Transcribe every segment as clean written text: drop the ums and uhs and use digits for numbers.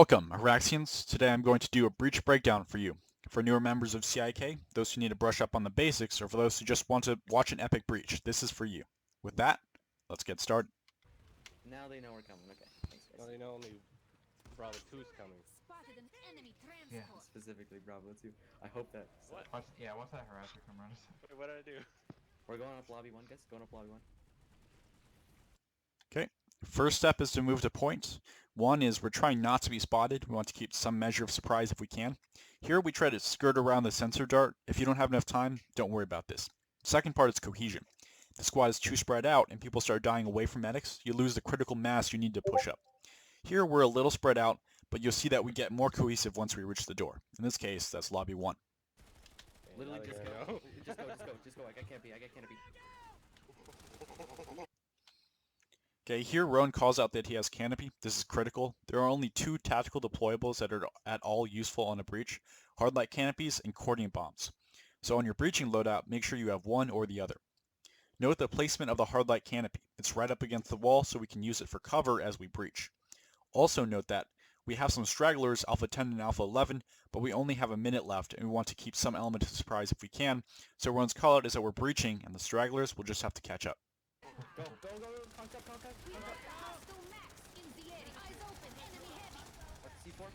Welcome, Araxians. Today I'm going to do a breach breakdown for you. For newer members of CIK, those who need to brush up on the basics, or for those who just want to watch an epic breach, this is for you. With that, let's get started. Now they know we're coming. Okay, thanks guys. Well, they know only Bravo 2's coming. Spotted an enemy transport. Yeah. Specifically Bravo 2. I hope that. What? Watch that harasser come around us. Wait, what did I do? We're going up lobby 1, guys. Going up lobby 1. Okay, first step is to move to point. One is we're trying not to be spotted. We want to keep some measure of surprise if we can. Here we try to skirt around the sensor dart. If you don't have enough time, don't worry about this. Second part is cohesion. If the squad is too spread out and people start dying away from medics, you lose the critical mass you need to push up. Here we're a little spread out, but you'll see that we get more cohesive once we reach the door. In this case, that's lobby 1. Literally now just they go. know. Just go. I got canopy. Okay, here Rowan calls out that he has canopy. This is critical. There are only 2 tactical deployables that are at all useful on a breach: hardlight canopies and coordinate bombs. So on your breaching loadout, make sure you have one or the other. Note the placement of the hardlight canopy. It's right up against the wall so we can use it for cover as we breach. Also note that we have some stragglers, Alpha 10 and Alpha 11, but we only have a minute left and we want to keep some element of surprise if we can. So Rowan's call out is that we're breaching and the stragglers will just have to catch up. Go. Contact. Hostile max in the area. Eyes open. Enemy heavy. C4.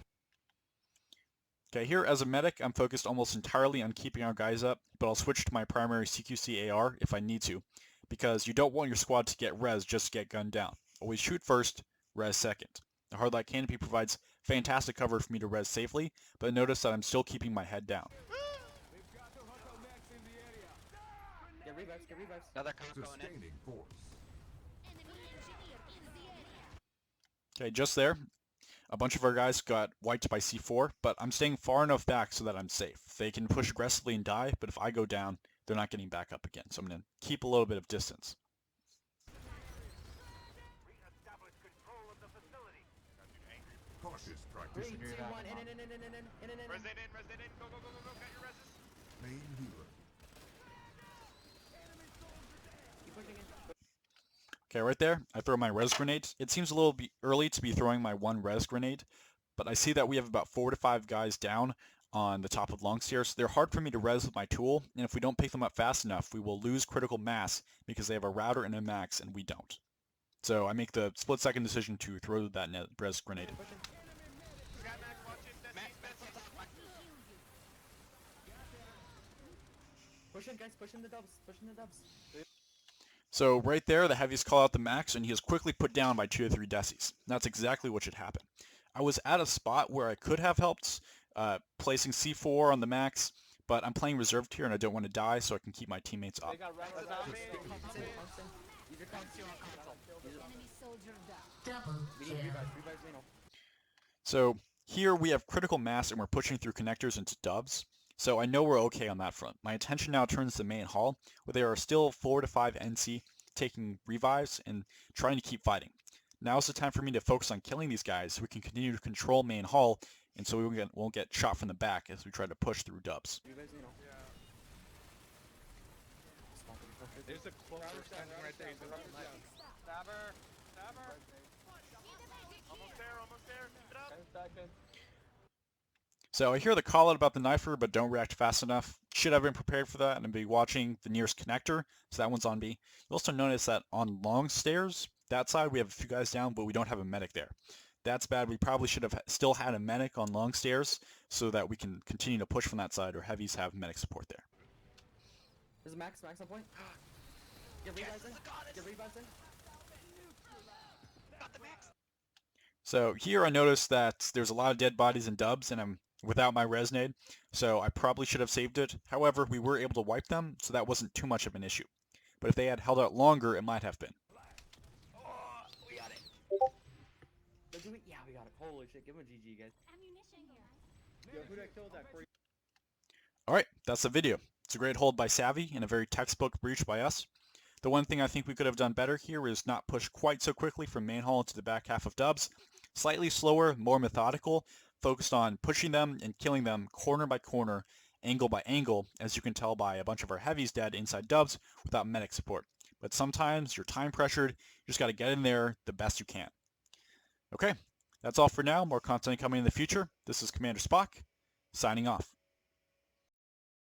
Okay, here as a medic, I'm focused almost entirely on keeping our guys up, but I'll switch to my primary CQC AR if I need to, because you don't want your squad to get res just to get gunned down. Always shoot first, res second. The hardlight canopy provides fantastic cover for me to res safely, but notice that I'm still keeping my head down. Get revives. Another comp going in. Sustaining force. Enemy engineer in the area. Okay, just there, a bunch of our guys got wiped by C4, but I'm staying far enough back so that I'm safe. They can push aggressively and die, but if I go down, they're not getting back up again, so I'm going to keep a little bit of distance. Cautious 3, 2, practitioner. 1. In. Res it in, go, got your reses. Main healer. Keep pushing in. Okay, right there, I throw my res grenade. It seems a little early to be throwing my one res grenade, but I see that we have about 4 to 5 guys down on the top of long stairs. They're hard for me to res with my tool, and if we don't pick them up fast enough, we will lose critical mass because they have a router and a max, and we don't. So I make the split-second decision to throw that res grenade. Got Mac, watch it. Max on top. Push in, guys. Pushing the dubs. So right there, the heavies call out the max, and he is quickly put down by 2 or 3 decis. That's exactly what should happen. I was at a spot where I could have helped, placing C4 on the max, but I'm playing reserved here and I don't want to die, so I can keep my teammates up. They got reses on me. Use your console. Enemy soldier down. We need revives, Reno. So here we have critical mass and we're pushing through connectors into dubs. So I know we're okay on that front. My attention now turns to main hall, where there are still 4 to 5 NC taking revives and trying to keep fighting. Now is the time for me to focus on killing these guys so we can continue to control main hall and so we won't get shot from the back as we try to push through dubs. Revives, Reno. There's a closer standing right there. He's running left. Stabber. Almost there. Get up. So I hear the call out about the knifer, but don't react fast enough. Should have been prepared for that and be watching the nearest connector, so that one's on B. You'll also notice that on long stairs, that side we have a few guys down, but we don't have a medic there. That's bad. We probably should have still had a medic on long stairs so that we can continue to push from that side, or heavies have medic support there. There's a max on point. Get revives in. Got the max. So here I noticed that there's a lot of dead bodies in dubs, and I'm without my resnade, so I probably should have saved it. However, we were able to wipe them, so that wasn't too much of an issue. But if they had held out longer, it might have been. Oh, we got it. Do it. Yeah, we got it. Holy shit. Give him a GG, guys. Ammunition here. Yo, who that killed that? Alright, that's the video. It's a great hold by Savvy and a very textbook breach by us. The one thing I think we could have done better here is not push quite so quickly from main hall into the back half of dubs. Slightly slower, more methodical, focused on pushing them and killing them corner by corner, angle by angle, as you can tell by a bunch of our heavies dead inside dubs without medic support. But sometimes you're time pressured, you just got to get in there the best you can. Okay, That's all for now. More content coming in the future. This is Commander Spock, signing off.